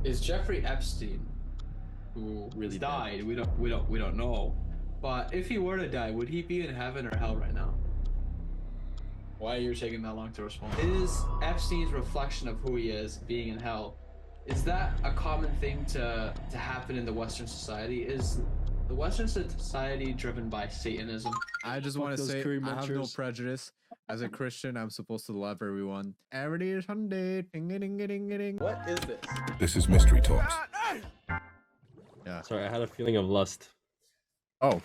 is Jeffrey Epstein, who Really dead. died. We don't know. But if he were to die, would he be in heaven or hell right now? Why are you taking that long to respond? Is Epstein's reflection of who he is being in hell? Is that a common thing to happen in the Western society? Is the Western society driven by Satanism? I just Fuck want to those say curry I have no munchers. prejudice. As a Christian, I'm supposed to love everyone. Every day Sunday. Ding-a-ding-a-ding-a-ding. What is this? This is Mystery Talks. Yeah. Sorry, I had a feeling of lust. Oh,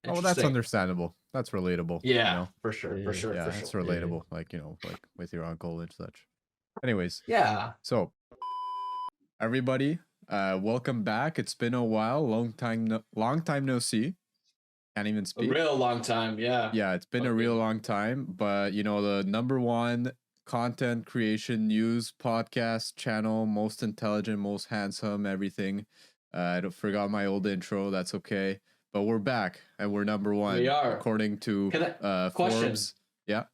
that's Interesting. understandable. That's relatable. Yeah, You know? for sure, Yeah. for sure, Yeah, for it's sure. relatable. Like, like with your uncle and such. Anyways, Yeah. so everybody, welcome back. It's been a while. Long time no see. Can't even A speak. real long time, yeah. Yeah, it's been a real long time, but the number one content creation news podcast channel, most intelligent, most handsome, everything. I forgot my old intro. That's okay, but we're back and we're number one. We are, according to question. Forbes. Yeah.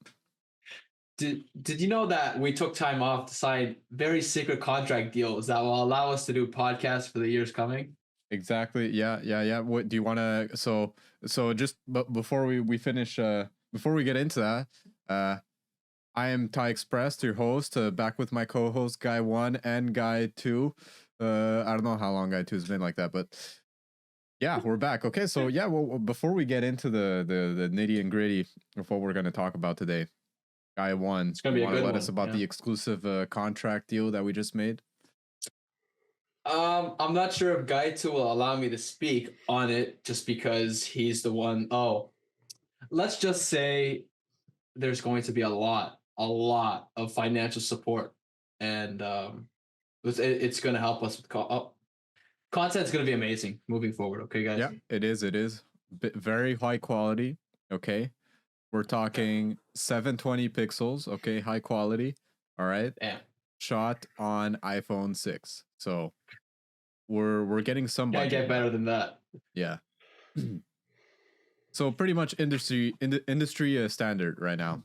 Did you know that we took time off to sign very secret contract deals that will allow us to do podcasts for the years coming? Exactly. Yeah. What do you want to? So just before we finish, before we get into that, I am Ty Express, your host, back with my co-host Guy 1 and Guy 2. I don't know how long Guy 2 has been like that, but yeah, we're back. Okay, so yeah, well, before we get into the nitty and gritty of what we're going to talk about today, Guy 1, it's gonna be a good let one. us about the exclusive contract deal that we just made. I'm not sure if Guy 2 will allow me to speak on it just because he's the one. Oh, let's just say there's going to be a lot of financial support, and it's going to help us with content's going to be amazing moving forward. Okay, guys. Yeah, it is very high quality. Okay, we're talking 720 pixels. Okay, high quality. All right. Damn. Shot on iPhone 6. So we're getting some budget. Can't get better than that. Yeah. So pretty much industry standard right now.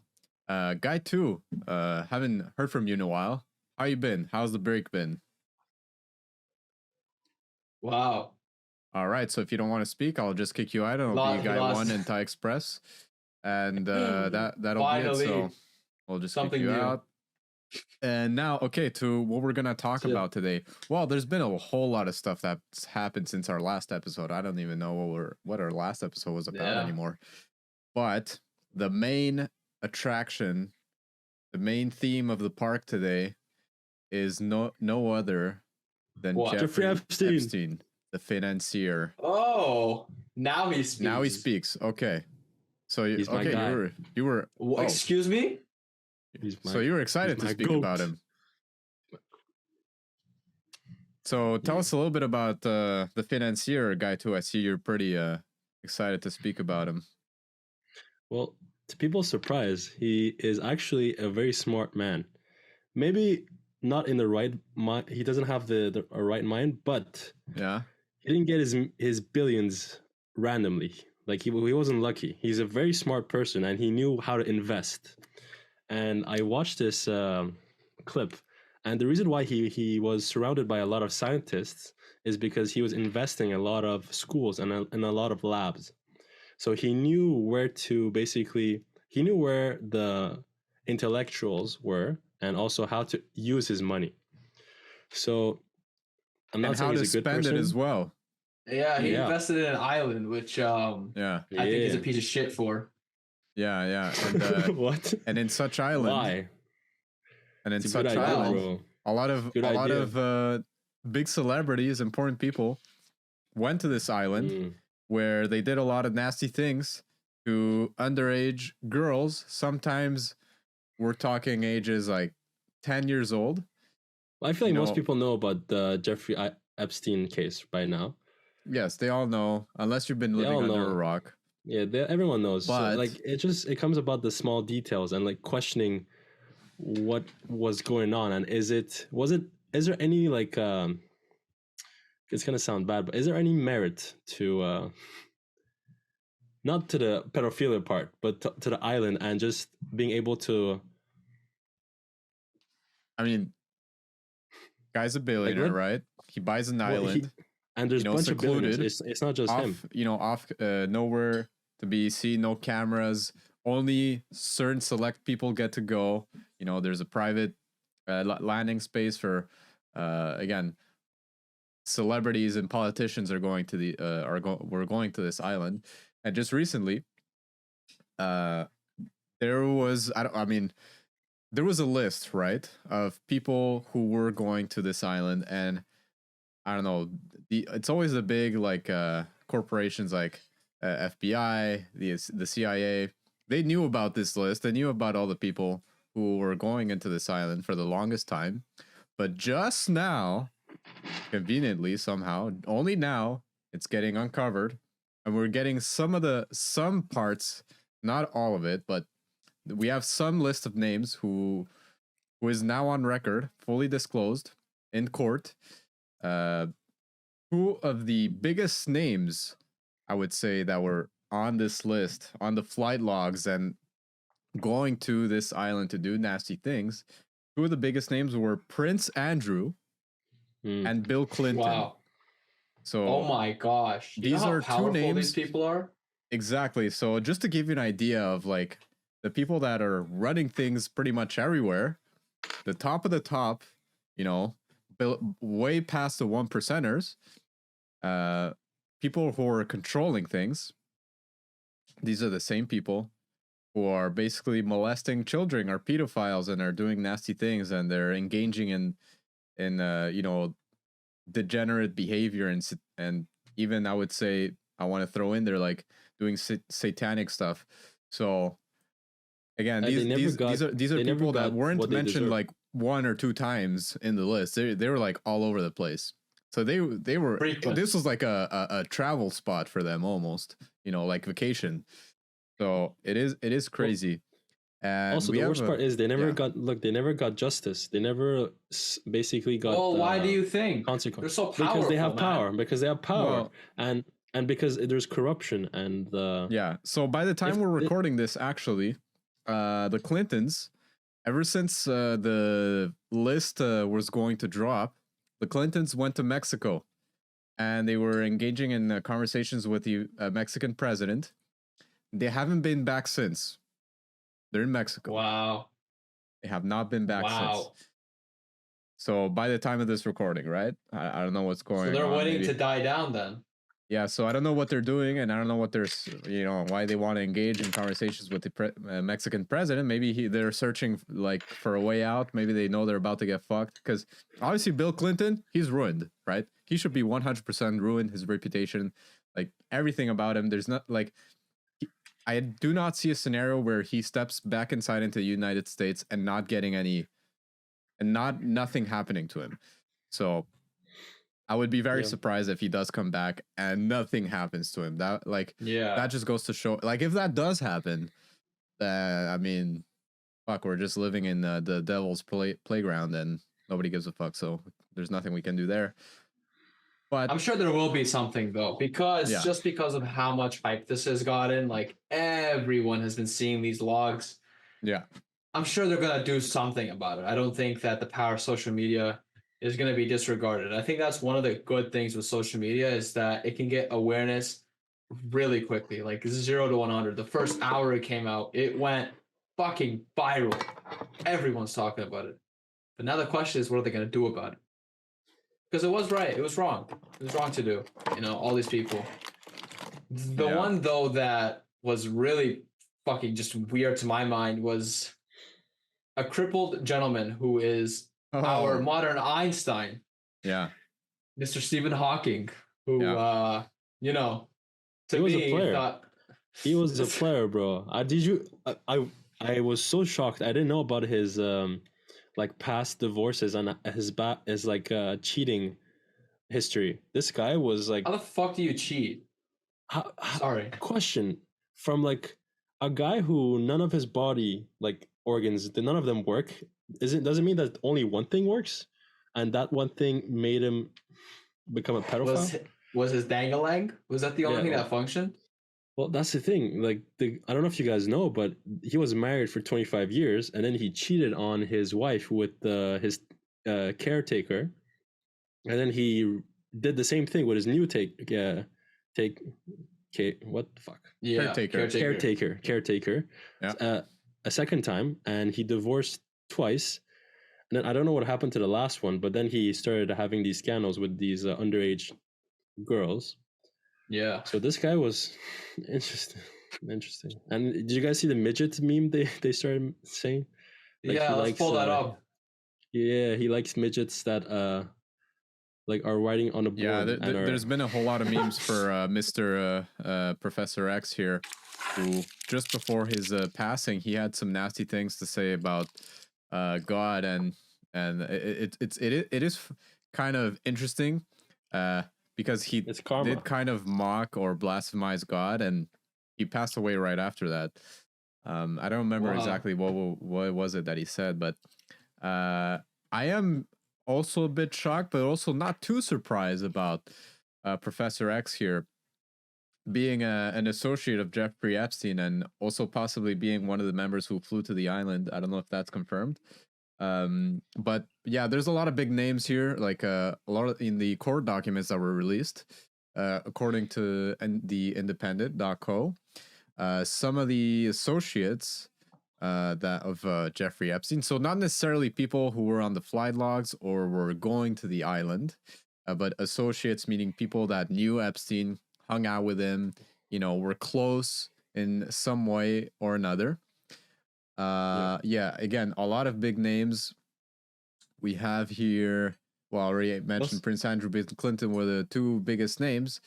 Guy 2, haven't heard from you in a while. How you been? How's the break been? Wow. All right, so if you don't want to speak, I'll just kick you out and I'll be Guy 1 and Thai Express. And that'll Finally, be it. So we'll just kick you new. out. And now, okay, to what we're going to talk about today. Well, there's been a whole lot of stuff that's happened since our last episode. I don't even know what our last episode was about anymore. But the main attraction, the main theme of the park today is no other than Jeffrey Epstein, the financier. Oh, now he speaks. Now he speaks. Okay. So you were excuse me? So you were excited to speak about him. So tell us a little bit about the financier, Guy 2. I see you're pretty excited to speak about him. Well, to people's surprise, he is actually a very smart man. Maybe not in the right mind. He doesn't have the right mind, but yeah, he didn't get his billions randomly. Like he wasn't lucky. He's a very smart person, and he knew how to invest. And I watched this clip, and the reason why he was surrounded by a lot of scientists is because he was investing in a lot of schools and in a lot of labs. So he knew where the intellectuals were, and also how to use his money. So I'm not saying he's a good person. How to spend it as well. Yeah, he invested in an island, which I think he's a piece of shit for. Yeah. And, what? And in such island. Why? And in such island, a lot of big celebrities, important people, went to this island where they did a lot of nasty things to underage girls. Sometimes we're talking ages like 10 years old. Well, I feel like most people know about the Jeffrey Epstein case by now. Yes, they all know, unless you've been living under a rock. Yeah, everyone knows. But so, like, it comes about the small details and like questioning what was going on, and is there any like it's gonna sound bad, but is there any merit to not to the pedophilia part, but to the island and just being able to? I mean, Guy's a billionaire, right? He buys an well, island, and there's a bunch of billionaires. secluded, It's not just him. off nowhere to be seen, no cameras. Only certain select people get to go. There's a private landing space for again, celebrities and politicians are going to the we're going to this island. And just recently there was there was a list, right, of people who were going to this island. And I don't know, it's always the big like corporations like FBI, the CIA. They knew about this list. They knew about all the people who were going into this island for the longest time. But just now, conveniently somehow, only now, it's getting uncovered, and we're getting some parts, not all of it, but we have some list of names who is now on record, fully disclosed in court. Two of the biggest names, I would say, that were on this list, on the flight logs, and going to this island to do nasty things. Two of the biggest names were Prince Andrew and Bill Clinton. Wow. So, oh my gosh. These are two names. These people are? Exactly. So just to give you an idea of like the people that are running things pretty much everywhere, the top of the top, way past the 1%ers, people who are controlling things. These are the same people who are basically molesting children, are pedophiles, and are doing nasty things, and they're engaging in degenerate behavior, and even I would say, I want to throw in there like doing satanic stuff. So again, these are people that weren't mentioned like one or two times in the list. They were like all over the place. So they were frequent. This was like a travel spot for them almost, like vacation. So it is crazy. And also, the worst part is they never got justice. They never basically got. Well, why do you think consequence? They're so powerful, because they have power. Man. Because they have power, and because there's corruption and yeah. So by the time we're recording this, actually, the Clintons, ever since the list was going to drop, the Clintons went to Mexico, and they were engaging in conversations with the Mexican president. They haven't been back since. They're in Mexico. Wow. They have not been back since. So by the time of this recording, right? I don't know what's going on. So they're waiting to die down then. Yeah, so I don't know what they're doing, and I don't know what they're, why they want to engage in conversations with the Mexican president. Maybe they're searching like for a way out. Maybe they know they're about to get fucked. Because obviously Bill Clinton, he's ruined, right? He should be 100% ruined. His reputation, like everything about him. There's not like, I do not see a scenario where he steps back inside into the United States and not getting nothing happening to him. So I would be very surprised if he does come back and nothing happens to him. That just goes to show, like, if that does happen, I mean, fuck, we're just living in the devil's playground, and nobody gives a fuck. So there's nothing we can do there. But I'm sure there will be something though, because just because of how much hype this has gotten, like everyone has been seeing these logs. Yeah, I'm sure they're gonna do something about it. I don't think that the power of social media is going to be disregarded. I think that's one of the good things with social media, is that it can get awareness really quickly, like 0 to 100. The first hour it came out, it went fucking viral. Everyone's talking about it. But now the question is, what are they going to do about it? Because it was right. It was wrong. It was wrong to do. All these people. The one, though, that was really fucking just weird to my mind was a crippled gentleman who is our modern Einstein. Yeah. Mr. Stephen Hawking, who, to he was me, a player. He was a player, bro. I was so shocked. I didn't know about his like past divorces and his cheating history. This guy was like, how the fuck do you cheat? Sorry. Question from like a guy who none of his body like organs, none of them work. Doesn't mean that only one thing works, and that one thing made him become a pedophile. Was his dangalang? Was that the only thing that functioned? Well, that's the thing. Like, I don't know if you guys know, but he was married for 25 years, and then he cheated on his wife with his caretaker, and then he did the same thing with his new what the fuck Yeah, caretaker Yeah. a second time, and he divorced twice. And then I don't know what happened to the last one, but then he started having these scandals with these underage girls. Yeah. So this guy was interesting. And did you guys see the midget meme they started saying? Like yeah, he let's likes, pull that up. Yeah, he likes midgets that like are riding on a board. Yeah, and are... there's been a whole lot of memes for Mr. Professor X here, who just before his passing, he had some nasty things to say about God, and it is kind of interesting because he did kind of mock or blasphemize God, and he passed away right after that. I don't remember exactly what was it that he said, but I am also a bit shocked, but also not too surprised about Professor X here being an associate of Jeffrey Epstein, and also possibly being one of the members who flew to the island. I don't know if that's confirmed. But yeah, there's a lot of big names here, like a lot of, in the court documents that were released, according to the independent.co. Some of the associates that of Jeffrey Epstein. So not necessarily people who were on the flight logs or were going to the island, but associates, meaning people that knew Epstein, hung out with him, were close in some way or another. Yeah, again, a lot of big names. We have here, well, I already mentioned Prince Andrew, Bill Clinton were the two biggest names.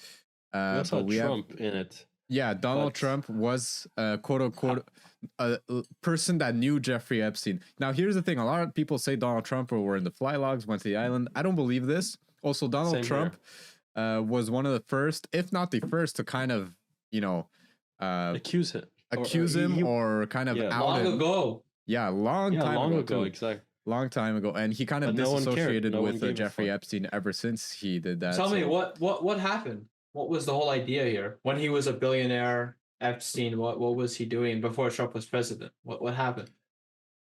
But we Trump in it. Yeah, Donald Trump was quote unquote a person that knew Jeffrey Epstein. Now, here's the thing: a lot of people say Donald Trump were in the fly logs, went to the island. I don't believe this. Also, Donald Trump was one of the first, if not the first, to kind of accuse him or kind of out long him. ago. Yeah, long time ago. Exactly. Long time ago, and he kind of disassociated with Jeffrey Epstein ever since he did that. Tell me what happened? What was the whole idea here? When he was a billionaire, Epstein, what was he doing before Trump was president? What happened?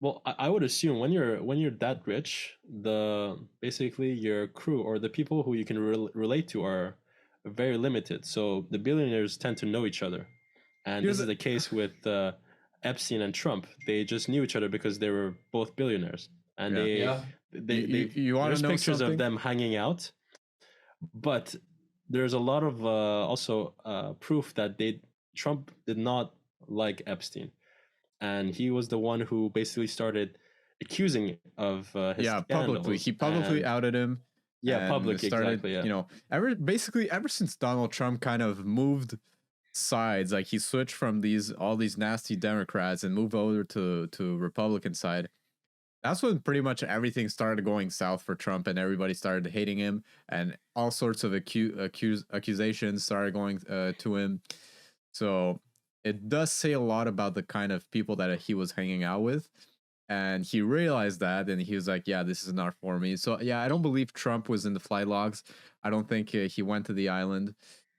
Well, I would assume when you're that rich, basically your crew or the people who you can relate to are very limited. So the billionaires tend to know each other, and this is the case with Epstein and Trump. They just knew each other because they were both billionaires, and you want to know pictures something? of them hanging out, but there's a lot of also proof that Trump did not like Epstein, and he was the one who basically started accusing of his scandals. Publicly. He publicly outed him. Yeah, publicly, exactly. Yeah. Ever since Donald Trump kind of moved sides, like he switched from all these nasty Democrats and moved over to Republican side. That's when pretty much everything started going south for Trump, and everybody started hating him, and all sorts of accusations started going to him. So it does say a lot about the kind of people that he was hanging out with, and he realized that, and he was like, yeah, this is not for me. So yeah, I don't believe Trump was in the flight logs. I don't think he went to the island,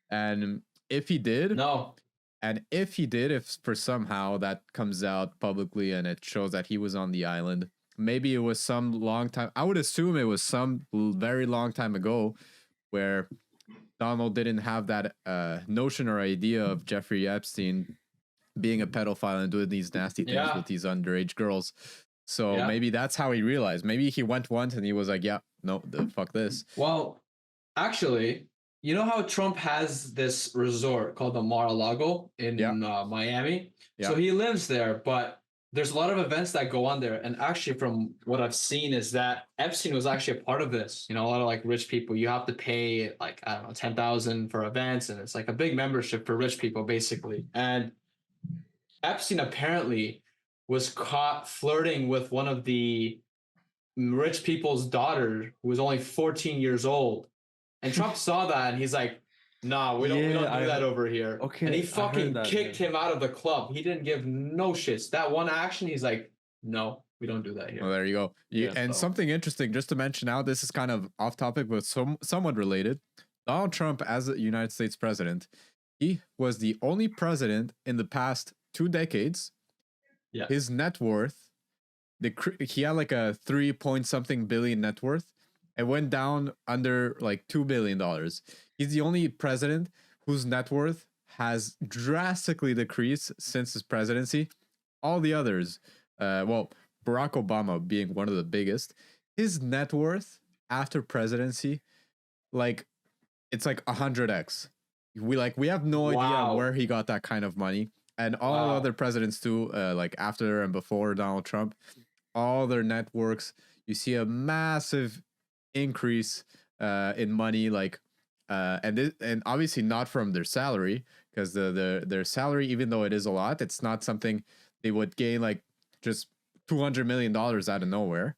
and if he did, no. And if he did, if for somehow that comes out publicly and it shows that he was on the island, maybe it was some long time. I would assume it was some very long time ago where Donald didn't have that notion or idea of Jeffrey Epstein being a pedophile and doing these nasty things with these underage girls. So maybe that's how he realized. Maybe he went once and he was like, yeah, no, fuck this. Well, actually, you know how Trump has this resort called the Mar-a-Lago in Miami? Yeah. So he lives there, but there's a lot of events that go on there. And actually, from what I've seen is that Epstein was actually a part of this. A lot of like rich people, you have to pay like, I don't know, $10,000 for events. And it's like a big membership for rich people, basically. And Epstein apparently was caught flirting with one of the rich people's daughter, who was only 14 years old. And Trump saw that and he's like, nah, we don't do that over here. Okay. And he fucking kicked him out of the club. He didn't give no shits. That one action, he's like, no, we don't do that here. Well, there you go. Something interesting, just to mention out, this is kind of off topic, but somewhat related. Donald Trump, as a United States president, he was the only president in the past 2 decades. Yeah. His net worth, he had like a 3 point something billion net worth. It went down under like $2 billion. He's the only president whose net worth has drastically decreased since his presidency. All the others, well, Barack Obama being one of the biggest, his net worth after presidency, like it's like 100x. We have no idea Wow. where he got that kind of money. And all Wow. other presidents too, like after and before Donald Trump, all their networks, you see a massive increase in money, like and obviously not from their salary, because their salary, even though it is a lot, it's not something they would gain like just $200 million out of nowhere.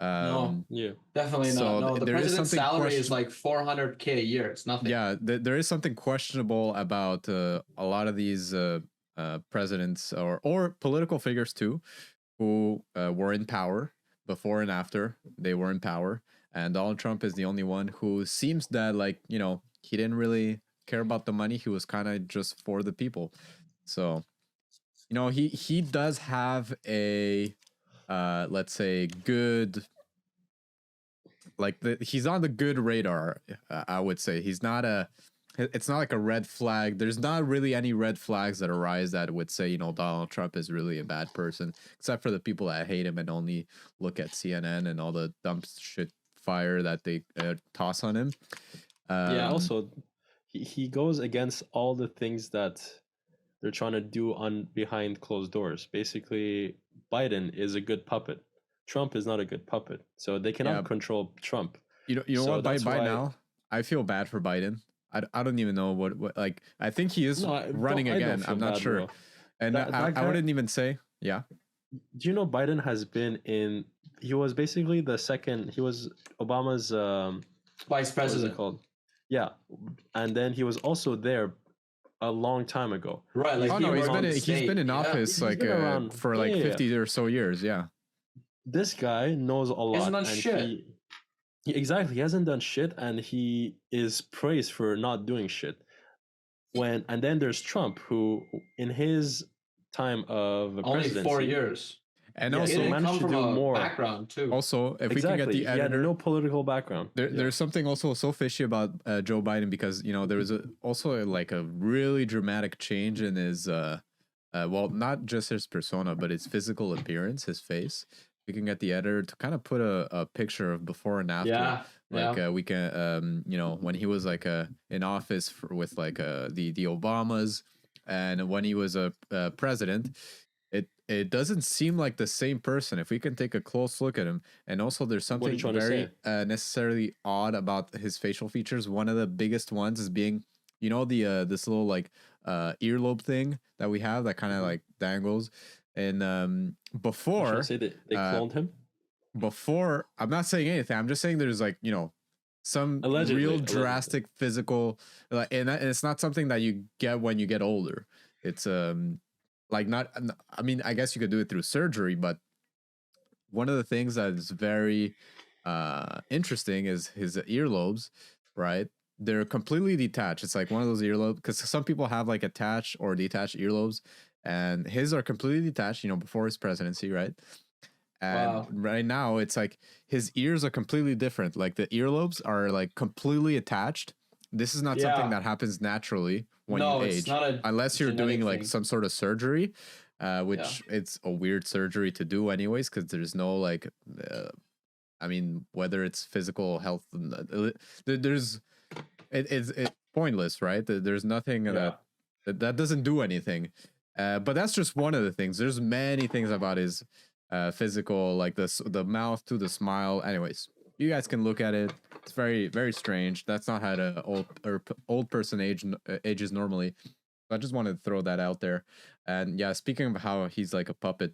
No, Yeah. definitely so not. No, the there is president's something salary is like 400K a year. It's nothing. Yeah, there is something questionable about a lot of these presidents or political figures too, who were in power before and after they were in power. And Donald Trump is the only one who seems that, like, you know, he didn't really care about the money. He was kind of just for the people. So, you know, he does have a let's say good, like he's on the good radar. I would say he's not a, it's not like a red flag. There's not really any red flags that arise that would say, you know, Donald Trump is really a bad person, except for the people that hate him and only look at CNN and all the dumb shit fire that they toss on him. Yeah, also he goes against all the things that they're trying to do on behind closed doors. Basically, Biden is a good puppet. Trump is not a good puppet. So they cannot control Trump. You know So what? that's By why- now, I feel bad for Biden. I don't even know what like. I think he is running I don't again. feel I'm not bad, sure. bro. And That I guy- wouldn't even say, yeah. Do you know Biden has been in? He was basically the second. He was Obama's Vice what is it president. called? Yeah, and then he was also there a long time ago. Right. Like Oh he no, worked in the he's been in state. Yeah. office He's like been around. for like Yeah. 50 or so years. Yeah. This guy knows a lot. Hasn't done and shit. Exactly, he hasn't done shit, and he is praised for not doing shit. And then there's Trump, who in his time of Only presidency, 4 years. And Yeah, He so also, didn't managed come to from do a more. background too. also, if we can get exactly, the he had editor, no political background. there's something also so fishy about Joe Biden, because, you know, there was also like a really dramatic change in his well, not just his persona, but his physical appearance, his face. We can get the editor to kind of put a picture of before and after. Yeah. Like yeah. we can, you know, when he was like in office with like the Obamas, and when he was a president, it doesn't seem like the same person. If we can take a close look at him, and also there's What are you something trying to very say? necessarily odd about his facial features. One of the biggest ones is being, you know, the this little like earlobe thing that we have that kind of like dangles. And You trying before to say that they cloned him? before, I'm not saying anything. I'm just saying there's like, you know, some Allegedly, real allegedly. drastic physical, like, and it's not something that you get when you get older. It's like not, I mean, I guess you could do it through surgery, but one of the things that is very interesting is his earlobes, right? They're completely detached. It's like one of those earlobes, because some people have like attached or detached earlobes, and his are completely detached, you know, before his presidency, right? And Wow. right now it's like his ears are completely different. Like the earlobes are like completely attached. This is not something Yeah. that happens naturally when No, you it's age, not a unless you're doing genetic like thing. some sort of surgery, which it's a weird surgery to do anyways, because there's no like I mean, whether it's physical health, there's it's pointless, right? There's nothing that doesn't do anything. But that's just one of the things. There's many things about his physical, like the mouth to the smile. Anyways, you guys can look at it. It's very, very strange. That's not how the old person ages normally. So I just wanted to throw that out there. And yeah, speaking of how he's like a puppet,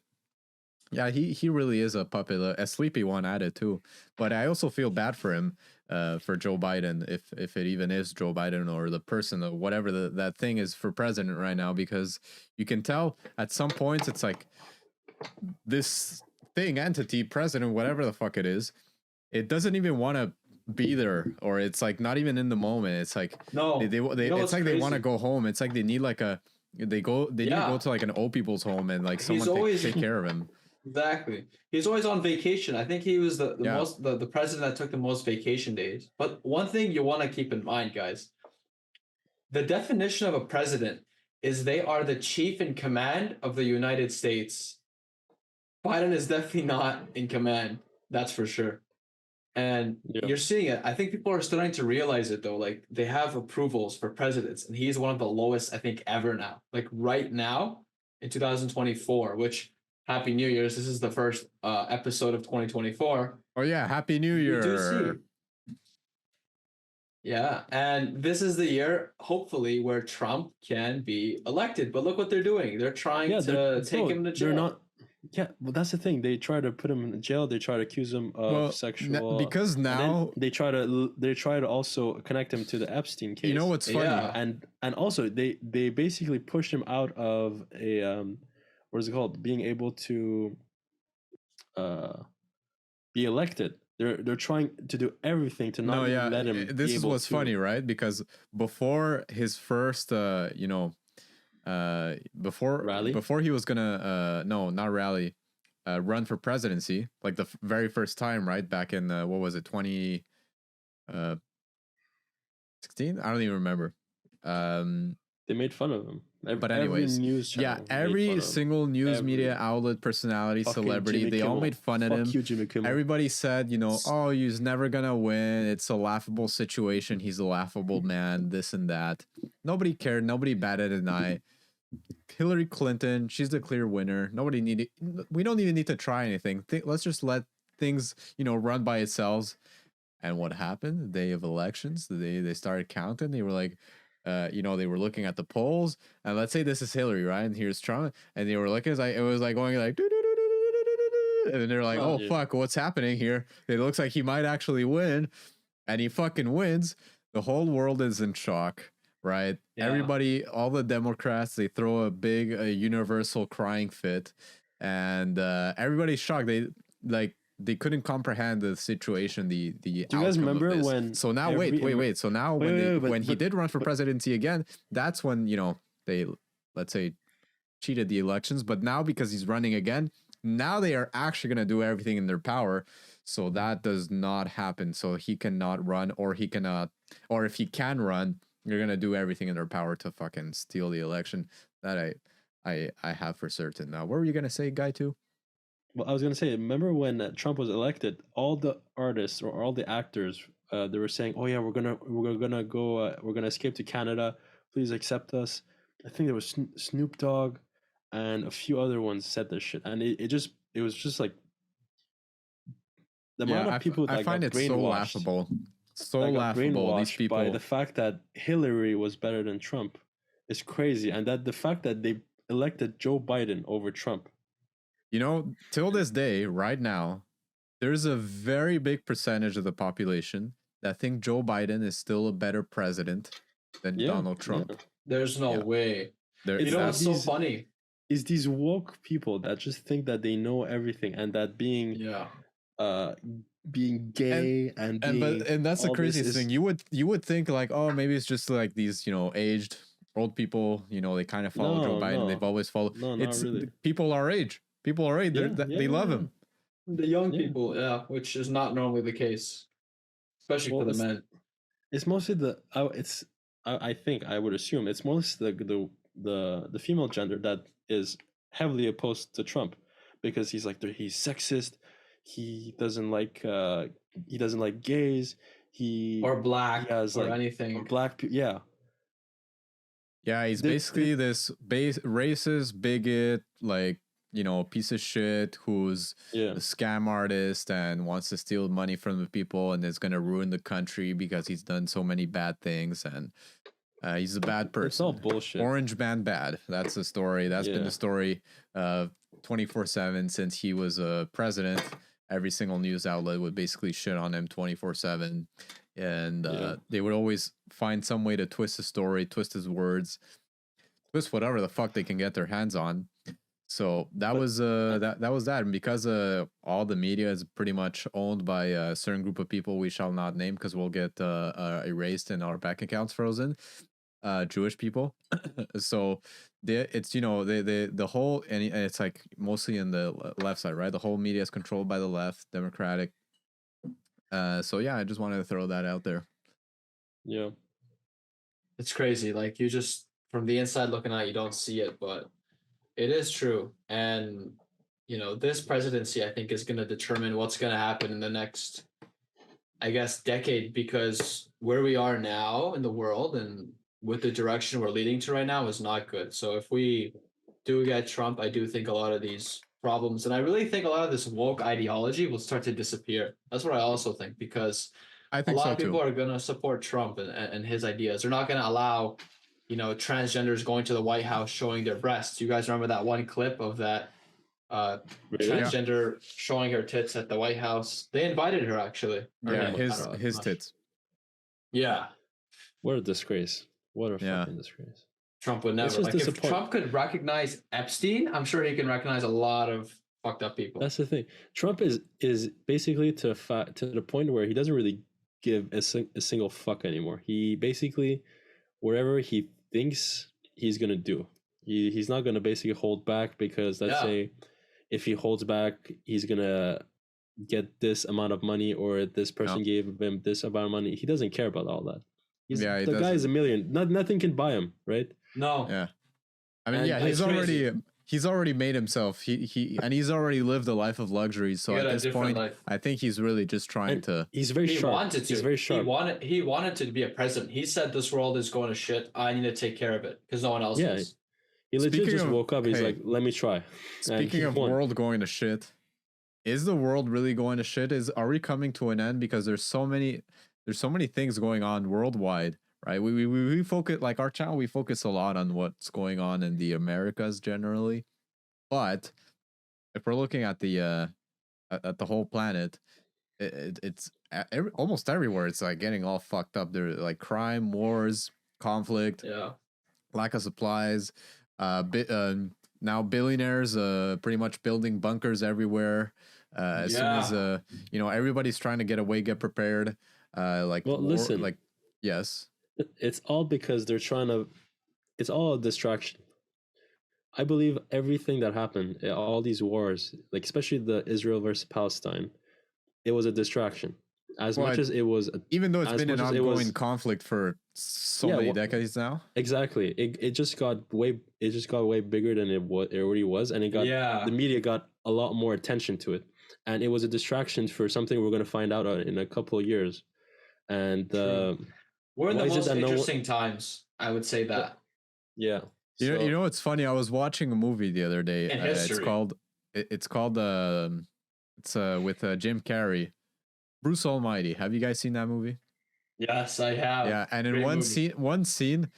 yeah, he really is a puppet, a sleepy one at it too. But I also feel bad for him, for Joe Biden, if it even is Joe Biden or the person or whatever that thing is for president right now, because you can tell at some points it's like this entity, president, whatever the fuck it is, it doesn't even want to be there, or it's like not even in the moment. It's like No. they You know it's what's like they want to crazy? go home. It's like they need like a they need to Yeah. go to like an old people's home and like someone always- take care of him. Exactly. He's always on vacation. I think he was the Yeah. most the president that took the most vacation days. But one thing you want to keep in mind, guys, the definition of a president is they are the chief in command of the United States. Biden is definitely not in command. That's for sure. And Yeah. you're seeing it. I think people are starting to realize it though. Like they have approvals for presidents, and he's one of the lowest, I think, ever now. Like right now in 2024, which Happy New Year's. This is the first episode of 2024. Oh yeah, Happy New We do Year. see. Yeah, and this is the year, hopefully, where Trump can be elected. But look what they're doing. They're trying Yeah, to take him to they're jail. not. Yeah, well, that's the thing. They try to put him in jail. They try to accuse him of Well, sexual. because and then now they try to also connect him to the Epstein case. you know what's funny? Yeah. and also they basically pushed him out of a what is it called? Being able to be elected. They're trying to do everything to not No, even yeah, let him. this be is able what's to, funny, right? Because before his first, Rally? before he was gonna, no, not rally, run for presidency, like the very first time, right? Back in what was it, 2016? I don't even remember. They made fun of him. But every anyways, news channel yeah, made fun every of him. single news media Every- outlet, personality, Fucking celebrity, Jimmy they all Kimmel. made fun of Fuck him. you, Jimmy Kimmel. Everybody said, oh, he's never gonna win. It's a laughable situation. He's a laughable man. This and that. Nobody cared. Nobody batted an eye. Hillary Clinton, she's the clear winner. Nobody needed. We don't even need to try anything. Let's just let things, run by itself. And what happened? The day of elections, the day they started counting, they were like, they were looking at the polls, and let's say this is Hillary, right? And here's Trump, and they were looking, it was like going like, and they're like, oh fuck, what's happening here? It looks like he might actually win, and he fucking wins. The whole world is in shock, right? Yeah. Everybody, all the Democrats, they throw a big, universal crying fit, and everybody's shocked. They couldn't comprehend the situation, the Do you guys remember when? So now wait. So now when he did run for presidency again, that's when they, let's say, cheated the elections. But now because he's running again, now they are actually gonna do everything in their power. So that does not happen. So he cannot run, or he cannot, or if he can run, you're gonna do everything in their power to fucking steal the election. That I have for certain. Now, what were you gonna say, Guy? Too? Well, I was gonna say, remember when Trump was elected? All the artists or all the actors, they were saying, "Oh yeah, we're gonna go, we're gonna escape to Canada. Please accept us." I think there was Snoop Dogg, and a few other ones said this shit, and it was just like the amount of people that I find got it so brainwashed. laughable. So That got laughable. These brainwashed people. by the fact that Hillary was better than Trump is crazy, and that the fact that they elected Joe Biden over Trump. Till this day, right now, there's a very big percentage of the population that think Joe Biden is still a better president than Donald Trump. Yeah. There's no way. You know what's so funny? Is these woke people that just think that they know everything, and that being gay and that's the craziest thing. You would think like, oh, maybe it's just like these aged old people. They kind of follow Joe Biden. They've always followed. No, it's not really. people our age. People are right. They love him. The young people, which is not normally the case, especially for the men. It's mostly I think I would assume it's mostly the female gender that is heavily opposed to Trump, because he's sexist. He doesn't like gays. Or black, has or anything. Or black. Yeah. Yeah, he's basically this racist bigot, piece of shit who's a scam artist and wants to steal money from the people and is going to ruin the country because he's done so many bad things, and he's a bad person. It's all bullshit. Orange man bad. That's the story. That's been the story 24/7 since he was a president. Every single news outlet would basically shit on him 24/7. And they would always find some way to twist the story, twist his words, twist whatever the fuck they can get their hands on. So that was that. And because all the media is pretty much owned by a certain group of people we shall not name because we'll get erased and our bank accounts frozen. Jewish people. So it's the whole, and it's like mostly in the left side, right? The whole media is controlled by the left, Democratic. So yeah, I just wanted to throw that out there. Yeah. It's crazy. Like, you just, from the inside looking out, you don't see it, but it is true. And, this presidency, I think, is going to determine what's going to happen in the next, I guess, decade, because where we are now in the world and with the direction we're leading to right now is not good. So if we do get Trump, I do think a lot of these problems, and I really think a lot of this woke ideology will start to disappear. That's what I also think, because I a think lot so of people too. are going to support Trump and his ideas. They're not going to allow, transgenders going to the White House showing their breasts. You guys remember that one clip of that Really? Yeah. transgender showing her tits at the White House? They invited her, actually. Or Yeah, I don't know, I'm his not sure. tits. Yeah, What a disgrace. What a Yeah. fucking disgrace. Trump would It's never. just Like, if disappointing. Trump could recognize Epstein, I'm sure he can recognize a lot of fucked up people. That's the thing. Trump is basically to the point where he doesn't really give a single fuck anymore. He basically, wherever he thinks he's gonna do, he's not gonna basically hold back, because let's Yeah. say if he holds back, he's gonna get this amount of money, or this person gave him this amount of money. He doesn't care about all that. He's Yeah, he the guy is doesn't. a million. Nothing can buy him, right? No. Yeah. I mean, And yeah, it's he's already made himself. And he's already lived a life of luxury. So He at got a this different point, life. I think he's really just trying And to. he's very He sharp. wanted to. He's very sharp. He wanted to be a president. He said this world is going to shit. I need to take care of it because no one else Yeah. is. He legit Speaking just of- woke up. He's hey, like, "Let me try." And Speaking he of won. world going to shit, is the world really going to shit? Are we coming to an end? Because there's so many things going on worldwide, right? We focus, like our channel, we focus a lot on what's going on in the Americas generally, but if we're looking at the whole planet, it's almost everywhere. It's like getting all fucked up. There, like crime, wars, conflict, Yeah. lack of supplies. Now billionaires pretty much building bunkers everywhere. As soon as everybody's trying to get away, get prepared. Like, Well, listen. like, yes, It's all because they're trying to. It's all a distraction. I believe everything that happened, all these wars, like especially the Israel versus Palestine, it was a distraction. As Well, much as it was, even though it's as been an much as it ongoing was- conflict for so Yeah, many well- decades now. exactly. It just got way bigger than it already was, and the media got a lot more attention to it, and it was a distraction for something we're going to find out in a couple of years. And We're in the why is it most that no one- interesting times. I would say that. yeah, You know what's funny? I was watching a movie the other day. In It's history. called with Jim Carrey, Bruce Almighty. Have you guys seen that movie? Yes, I have. Yeah, and in Great one movie. scene,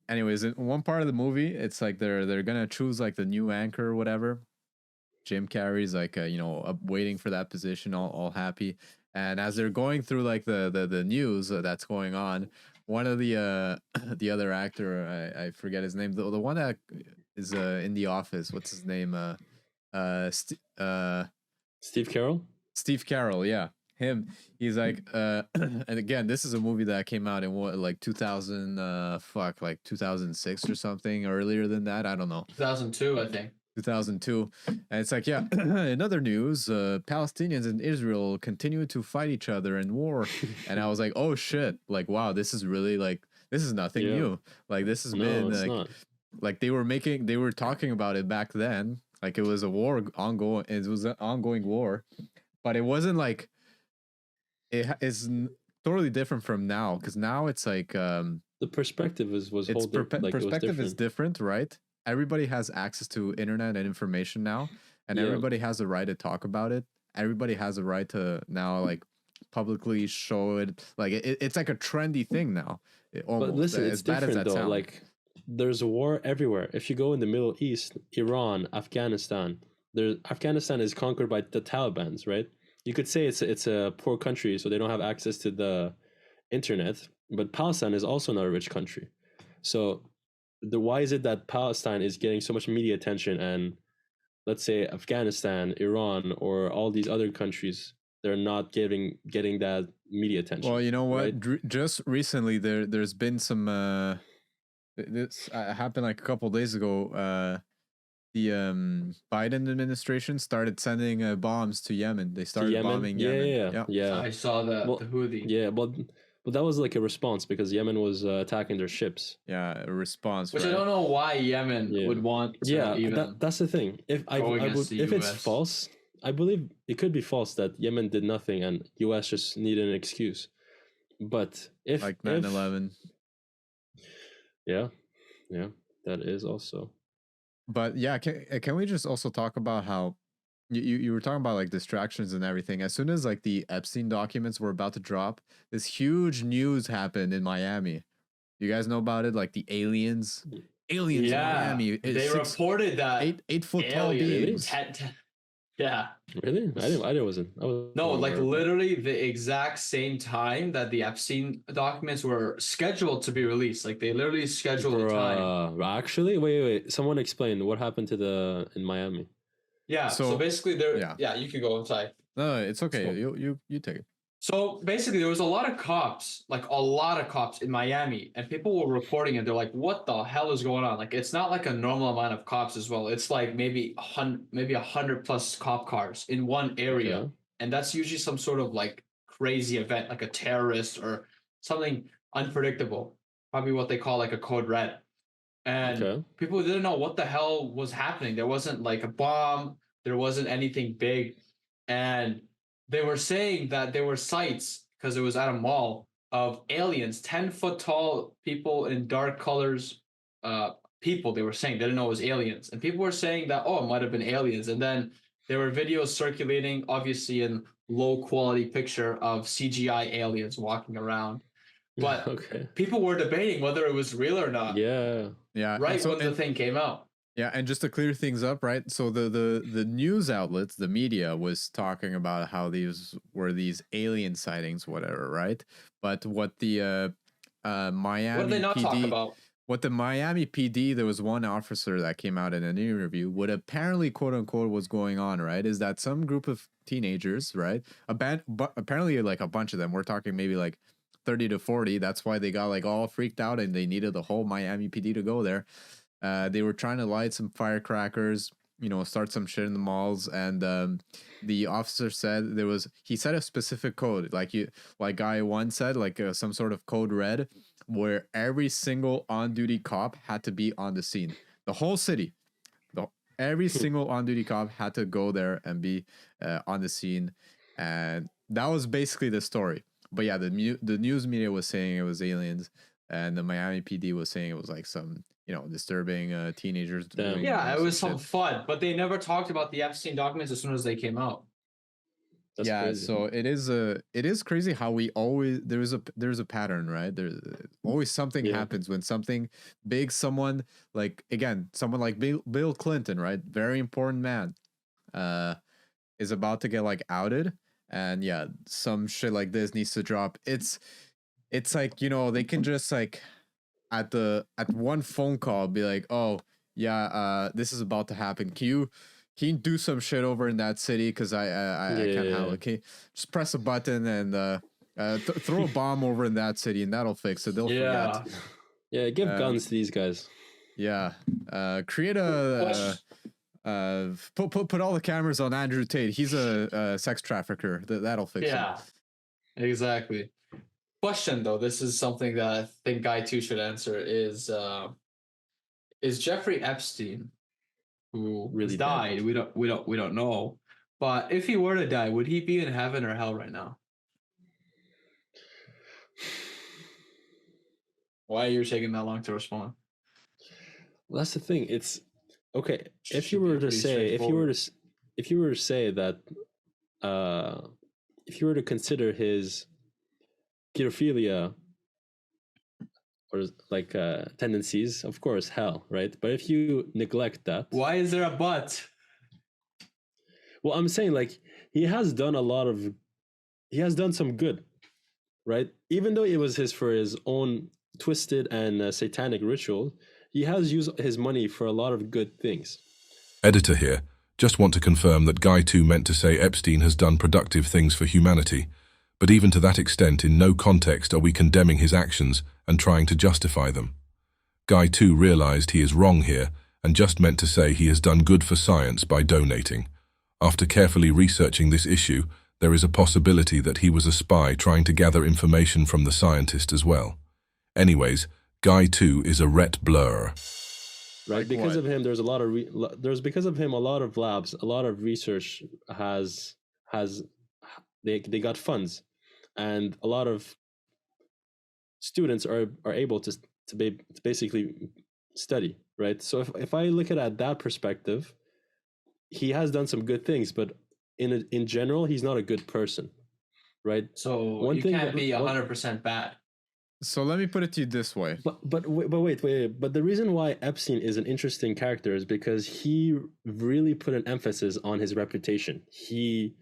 anyways, in one part of the movie, it's like they're gonna choose like the new anchor or whatever. Jim Carrey's like waiting for that position, all happy, and as they're going through like the news that's going on, one of the the other actor, I forget his name, the one that is in The Office, what's his name, Steve Carell. Steve Carell, yeah, him. He's like, and again, this is a movie that came out in what, like 2000, like 2006 or something, earlier than that. I don't know. 2002, I think. 2002, and it's like, yeah. In other news, Palestinians and Israel continue to fight each other in war, and I was like, oh shit, like wow, this is really like this is nothing new. Like this has been it's like not. like they were talking about it back then, like it was a war ongoing. It was an ongoing war, but it wasn't like is totally different from now, because now it's like The perspective was whole perspective is different, right? Everybody has access to internet and information now, and Yeah. everybody has a right to talk about it. Everybody has a right to now like publicly show it. Like it's like a trendy thing now. Almost. But listen, as it's bad as different that though. sounds. Like there's a war everywhere. If you go in the Middle East, Iran, Afghanistan, Afghanistan is conquered by the Taliban's, right? You could say it's a poor country, so they don't have access to the internet. But Palestine is also not a rich country. So why is it that Palestine is getting so much media attention, and let's say Afghanistan, Iran, or all these other countries they're not getting that media attention. Well, you know what? Right? Just recently, there's been some. This happened like a couple days ago. The Biden administration started sending bombs to Yemen. They To started Yemen, bombing yeah, Yemen. yeah, Yeah. yeah. I saw the Well, Houthi. yeah, but that was like a response because Yemen was attacking their ships. Yeah, a response. Which right? I don't know why Yemen Yeah. would want to Yeah, even that's the thing. If go I against would, the if it's US. false, I believe it could be false that Yemen did nothing and US just needed an excuse. But if Like 9/11. Yeah, that is also. But yeah, can we just also talk about how you were talking about like distractions and everything. As soon as like the Epstein documents were about to drop, this huge news happened in Miami. You guys know about it? Like the aliens in Miami. They reported that 8 foot tall beings. Yeah. Really? I wasn't. No, like literally the exact same time that the Epstein documents were scheduled to be released. Like they literally scheduled a time. Actually, wait. Someone explain what happened to in Miami. Yeah. So basically, yeah, you can go inside. No, it's okay. So, you take it. So basically, there was a lot of cops, like a lot of cops in Miami, and people were reporting it. They're like, "What the hell is going on?" Like, it's not like a normal amount of cops as well. It's like maybe 100 plus cop cars in one area, okay. and that's usually some sort of like crazy event, like a terrorist or something unpredictable. Probably what they call like a code red. And people didn't know what the hell was happening. There wasn't like a bomb. There wasn't anything big, and they were saying that there were sites because it was at a mall of aliens, 10-foot tall people in dark colors. People they were saying they didn't know it was aliens, and people were saying that it might have been aliens. And then there were videos circulating, obviously in low quality picture of CGI aliens walking around. But people were debating whether it was real or not. Yeah. Right when the thing came out. Yeah, and just to clear things up, right? So the news outlets, the media was talking about how these were these alien sightings, whatever, right? But what the Miami what did they not PD, talk about? What the Miami PD, there was one officer that came out in an interview. What apparently, quote unquote, was going on, right, is that some group of teenagers, right, apparently like a bunch of them. We're talking maybe like 30 to 40. That's why they got like all freaked out and they needed the whole Miami PD to go there. They were trying to light some firecrackers, start some shit in the malls, and the officer said he said a specific code, like guy one said, like some sort of code red, where every single on-duty cop had to be on the scene, the whole city, every single on-duty cop had to go there and be on the scene, and that was basically the story. But yeah, the news media was saying it was aliens, and the Miami PD was saying it was like some disturbing teenagers. Yeah, it was some fun, but they never talked about the Epstein documents as soon as they came out. That's crazy. So it is crazy how we always there's a pattern, right? There's always something happens when something big, someone like Bill Clinton, right? Very important man, is about to get like outed, and some shit like this needs to drop. It's like they can just like at one phone call be like, oh yeah, this is about to happen. Can you do some shit over in that city, because I can't handle it. Can you just press a button and throw a bomb over in that city and that'll fix it. They'll forget. Yeah, give guns to these guys. Yeah, create a put all the cameras on Andrew Tate. He's a sex trafficker. That'll fix it. Yeah, exactly. Question though, this is something that I think Guy 2 should answer, is Jeffrey Epstein, who really died, we don't know, but if he were to die, would he be in heaven or hell right now? Why are you taking that long to respond? Well, that's the thing. It's okay. If you were to say that if you were to consider his pedophilia or like tendencies, of course, hell, right? But if you neglect that, why is there a but? Well, I'm saying like he has done some good, right? Even though it was for his own twisted and satanic ritual, he has used his money for a lot of good things. Editor here. Just want to confirm that Guy 2 meant to say Epstein has done productive things for humanity, but even to that extent, in no context are we condemning his actions and trying to justify them. Guy 2 realized he is wrong here and just meant to say he has done good for science by donating. After carefully researching this issue, there is a possibility that he was a spy trying to gather information from the scientist as well. Anyways, Guy 2 is a ret blur. Right, Like because what? of him, there's a lot of because of him, a lot of labs, a lot of research has they got funds, and a lot of students are able to basically study, right? So if I look at that perspective, he has done some good things, but in general, he's not a good person, right? So One you thing can't that be 100% bad. So let me put it to you this way. wait. But the reason why Epstein is an interesting character is because he really put an emphasis on his reputation. He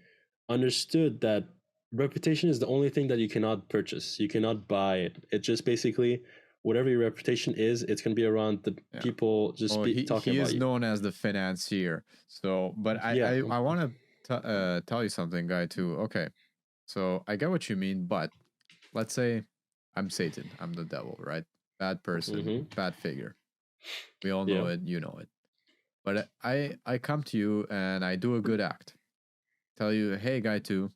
understood that reputation is the only thing that you cannot purchase. You cannot buy it. It just basically whatever your reputation is, it's gonna be around the Yeah. people just Oh, talking he about is you. known as the financier. So, but Yeah. I want to tell you something, Guy 2. Okay, so I get what you mean, but let's say I'm Satan, I'm the devil, right? Bad person, Mm-hmm. bad figure. We all know Yeah. it, you know it. But I come to you and I do a good act. Tell you, hey, Guy 2,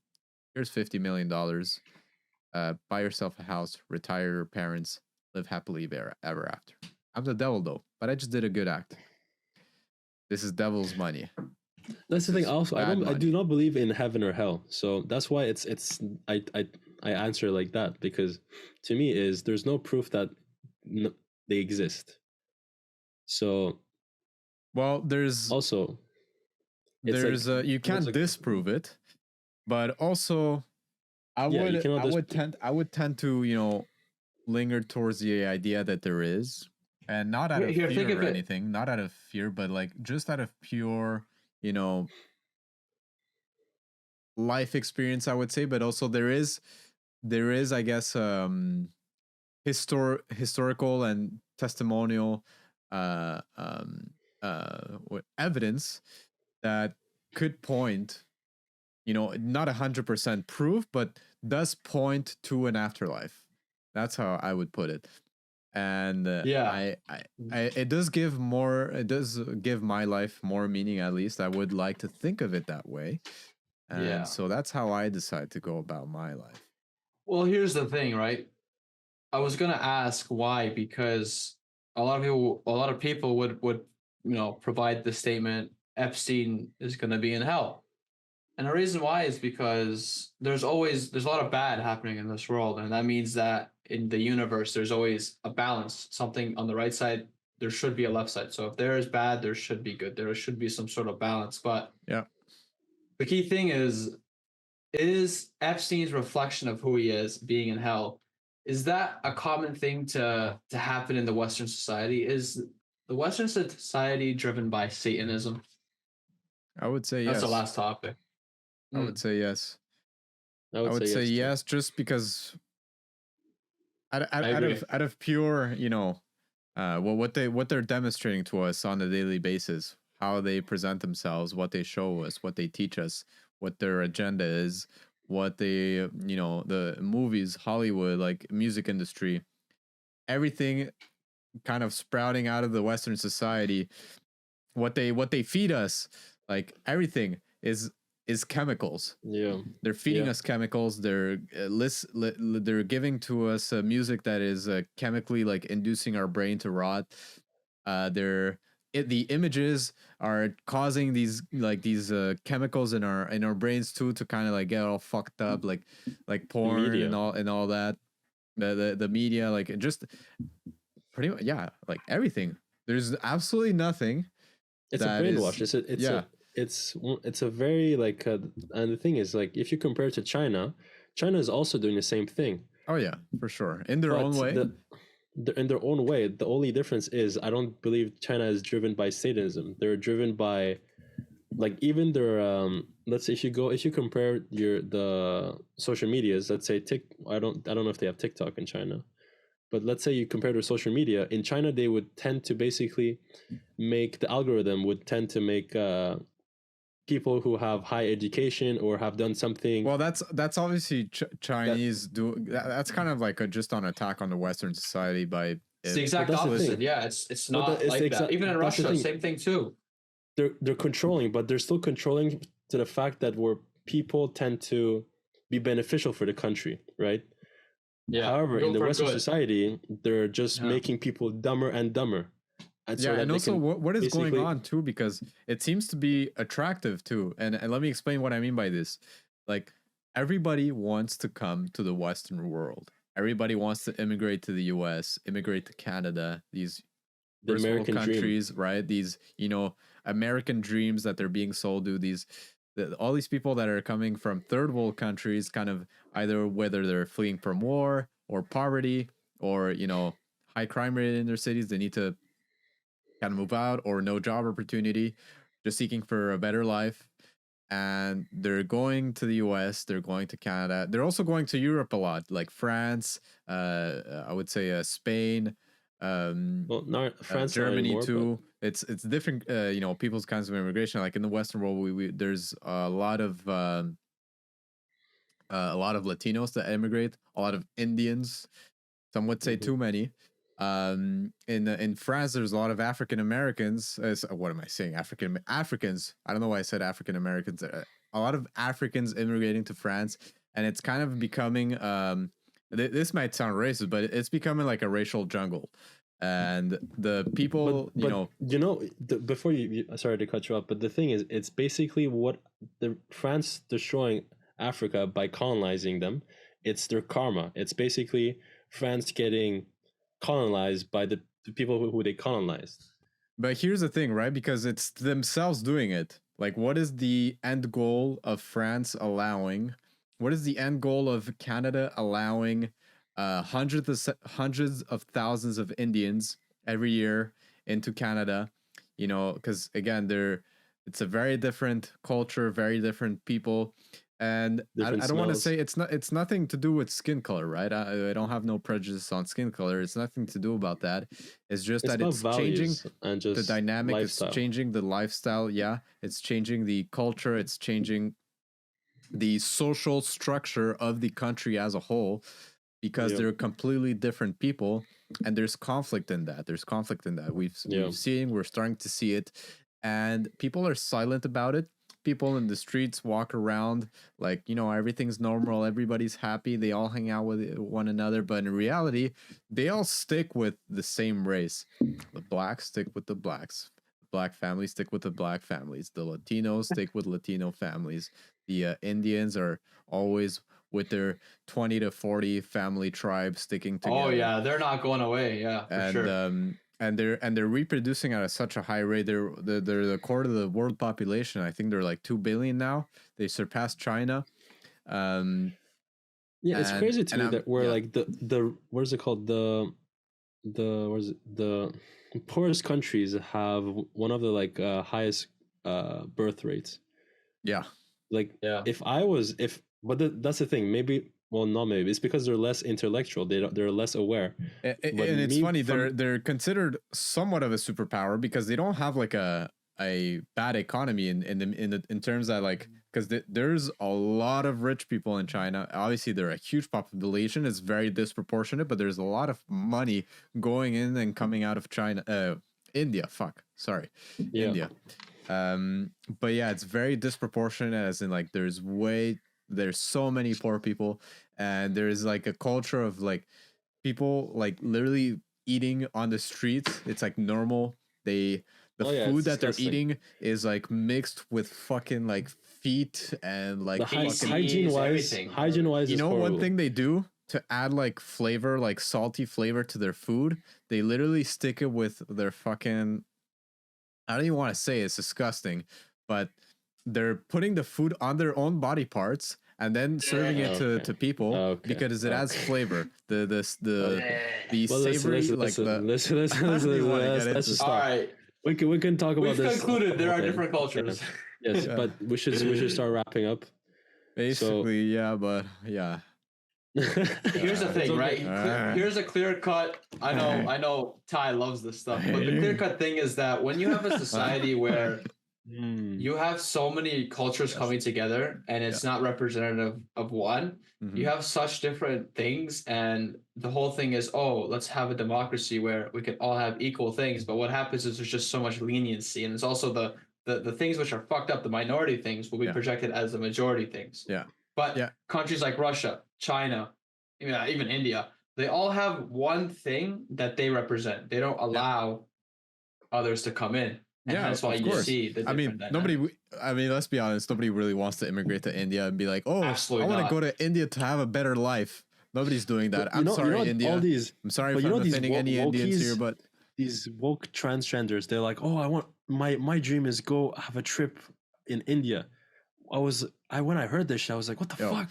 here's $50 million. Buy yourself a house, retire your parents, live happily ever after. I'm the devil though, but I just did a good act. This is devil's money. That's the This thing. is Also, bad I do money. not believe in heaven or hell. So that's why I answer like that, because to me is there's no proof that they exist. So Well, also it's like you what's can't a disprove it, but also yeah, you cannot just I would tend to, you know, linger towards the idea that there is, and not out of Here, think fear of or it. anything, not out of fear, but like just out of pure, you know, life experience, I would say. But also there is, I guess, historical and testimonial uh um evidence that could point, you know, not 100% proof, but does point to an afterlife. That's how I would put it. And Yeah. it does give more, it does give my life more meaning. At least I would like to think of it that way. And Yeah. so that's how I decide to go about my life. Well, here's the thing, right? I was gonna ask why, because a lot of people would provide the statement Epstein is gonna be in hell. And the reason why is because there's a lot of bad happening in this world, and that means that in the universe there's always a balance. Something on the right side, there should be a left side. So if there is bad, there should be good. There should be some sort of balance. But Yeah. the key thing is Epstein's reflection of who he is being in hell. Is that a common thing to happen in the Western society? Is the Western society driven by Satanism? I would say That's the yes. last topic. I would say yes. I I would would say say yes too. yes, just because I agree. out of pure, you know, well, what they're demonstrating to us on a daily basis, how they present themselves, what they show us, what they teach us, what their agenda is, what they, you know, the movies, Hollywood, like music industry, everything kind of sprouting out of the Western society, what they feed us, like everything is chemicals. Yeah. They're feeding Yeah. us chemicals. They're they're giving to us music that is chemically like inducing our brain to rot. The images are causing these chemicals in our brains too to kind of like get all fucked up, like The porn media. and all that. The media, like it just pretty much, yeah, like everything. There's absolutely nothing It's a that brainwash. is, yeah. It's a very like and the thing is like if you compare it to China, China is also doing the same thing, Oh yeah, for sure, in their but own way. in their own way. The only difference is I don't believe China is driven by Satanism. They're driven by like even their let's say if you compare the social medias, let's say I don't know if they have TikTok in China, but let's say you compare their social media in China, they would tend to basically make the algorithm would tend to make people who have high education or have done something. Well, that's obviously Chinese that's kind of like just an attack on the Western society by It's the exact that's the opposite. thing. Yeah, it's But not it's like that. Even in that's the Russia, thing. same thing too. They're controlling, but they're still controlling to the fact that where people tend to be beneficial for the country, right? Yeah. However, in the for Western good. society, they're just Yeah. making people dumber and dumber. And so Yeah, that and they also can what is going basically- on too, because it seems to be attractive too. And let me explain what I mean by this. Like, everybody wants to come to the Western world. Everybody wants to immigrate to the US, immigrate to Canada, these the first world American dream. countries, right? These, American dreams that they're being sold to, all these people that are coming from third world countries, kind of either whether they're fleeing from war or poverty or, high crime rate in their cities, they need to kind of move out, or no job opportunity, just seeking for a better life. And they're going to the US, they're going to Canada, they're also going to Europe a lot, like France, I would say Spain, Well, not France, not Germany anymore, too. It's different, people's kinds of immigration. Like in the Western world, we there's a lot of Latinos that immigrate, a lot of Indians. Some would say Mhm. too many. In France, there's a lot of African Americans. What am I saying? Africans. I don't know why I said African Americans. A lot of Africans immigrating to France, and it's kind of becoming. This might sound racist, but it's becoming like a racial jungle. And the people, before sorry to cut you off, but the thing is, it's basically what the France destroying Africa by colonizing them. It's their karma. It's basically France getting colonized by the people who they colonized. But here's the thing, right? Because it's themselves doing it. Like, what is the end goal of France allowing? What is the end goal of Canada allowing hundreds of thousands of Indians every year into Canada? Because again, it's a very different culture, very different people. And I don't want to say it's nothing to do with skin color, right? I don't have no prejudice on skin color. It's nothing to do about that. It's just that it's changing and just the dynamic. lifestyle. It's changing the lifestyle. Yeah, it's changing the culture. It's changing the social structure of the country as a whole, because they're completely different people, and there's conflict in that. We've seen, we're starting to see it, and people are silent about it. People in the streets walk around like, everything's normal, everybody's happy, they all hang out with one another, but in reality, they all stick with the same race. The blacks stick with the blacks, the black families stick with the black families, the Latinos stick with Latino families, the Indians are always with their 20 to 40 family tribes sticking together. Oh yeah, they're not going away. Yeah, for sure. And they're reproducing at such a high rate. They're the quarter of the world population. I think they're like 2 billion now. They surpassed China. It's crazy to me that we're like the what is it called, the poorest countries have one of the highest birth rates. Yeah. That's the thing. Maybe. Well, not maybe. It's because they're less intellectual. They're less aware. And it's funny. They're considered somewhat of a superpower because they don't have like a bad economy in terms that because there's a lot of rich people in China. Obviously, they're a huge population. It's very disproportionate, but there's a lot of money going in and coming out of China. India. India. But yeah, it's very disproportionate. As in, there's so many poor people, and there's a culture of people literally eating on the streets. It's normal. The food that they're eating is mixed with fucking feet and hygiene wise. One thing they do to add flavor, salty flavor to their food, they literally stick it with their fucking, I don't even want to say it's disgusting, but they're putting the food on their own body parts and then serving it to people because it adds flavor. The savory let's just stop. All right, we can talk about this. We've concluded there are different cultures. Yes, but we should start wrapping up. Basically, Here's the thing, right? Here's a clear cut. I know Ty loves this stuff, but the clear cut thing is that when you have a society where You have so many cultures Yes. coming together, and it's not representative of one. Mhm. You have such different things, and the whole thing is, oh, let's have a democracy where we can all have equal things. But what happens is there's just so much leniency, and it's also the things which are fucked up, the minority things will be Yeah. projected as the majority things. Yeah. But Yeah. countries like Russia, China, even India, they all have one thing that they represent. They don't allow others to come in. And Yeah, that's why of you course. see the I different mean, nobody. dynamics. I mean, let's be honest. Nobody really wants to immigrate to India and be like, "Oh, Absolutely I want to not. go to India to have a better life." Nobody's doing that. But I'm sorry, India. all these, I'm sorry but if you know I'm these offending any Indians here, but these woke transgenders, they're like, oh, I want my dream is go have a trip in India. When I heard this shit, I was like, what the Yo, fuck?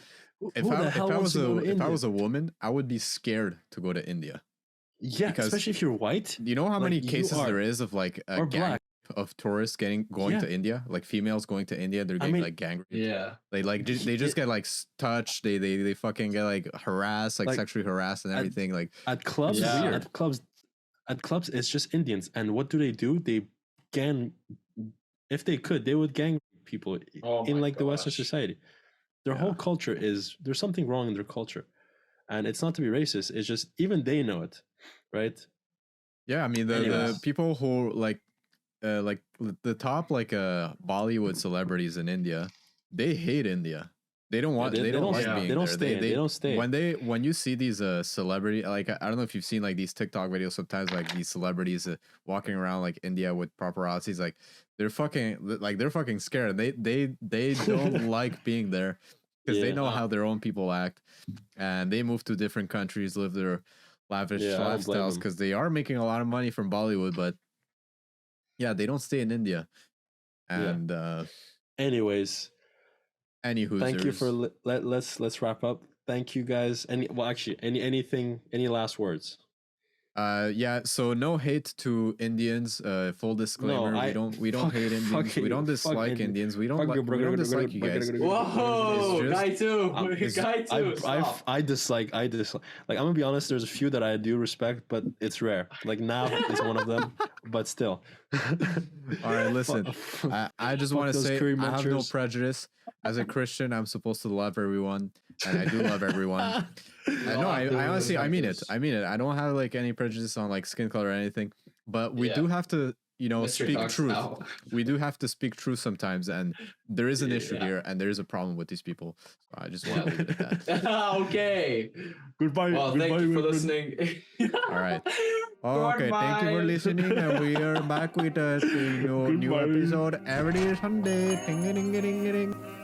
if Who the I hell if I wants was to go a to if I India? was a woman, I would be scared to go to India. Yeah, because- especially if you're white You know how Like, many you cases are- there is of like a or gang black. of tourists going Yeah. to India, like females going to India, they're getting mean, like gang raped. Yeah. They just get like touched. They fucking get like harassed, like Like, sexually harassed and at- everything. Like At clubs, Yeah. at clubs, it's just Indians. And what do? They gang. If they could, they would gang people Oh in my like the Western gosh. society. Their whole culture there's something wrong in their culture, and it's not to be racist. It's just even they know it, right? yeah, I mean the Anyways. people who like the top Bollywood celebrities in India, they hate India. They don't want. they They don't don't- like yeah. being they don't there. stay. They don't stay. When you see these celebrity, like I don't know if you've seen like these TikTok videos sometimes, like these celebrities walking around like India with paparazzis, like they're fucking scared. They don't like being there because they Yeah. know how their own people act, and they move to different countries, live their lavish Yeah, I don't blame lifestyles them. because they are making a lot of money from Bollywood, but yeah, they don't stay in India. Yeah. And Anyways, anywho, thank you for let's wrap up. Thank you guys. Any last words? yeah, so no hate to Indians. Full disclaimer, we don't hate Indians. We don't dislike Indians. We don't dislike you guys. Whoa, It's just- guy two, it's- guy two. stop. I dislike. Like I'm gonna be honest. There's a few that I do respect, but it's rare. Like Nav is one of them, but still. All right, listen. I just Fuck want to those say curry I have no munchers. prejudice. As a Christian, I'm supposed to love everyone, and I do love everyone. No, I honestly, I mean it. I mean it. I don't have like any prejudice on like skin color or anything, but we Yeah. do have to, Mystery speak talks truth. now. We do have to speak truth sometimes, and there is an issue Yeah. here, and there is a problem with these people. So I just want to leave it at that. Okay. Goodbye. Well, thank you for listening. All right. Okay, thank you for Goodbye. listening, and we are back with a new Goodbye. episode every Sunday. Ding, ding, ding, ding, ding.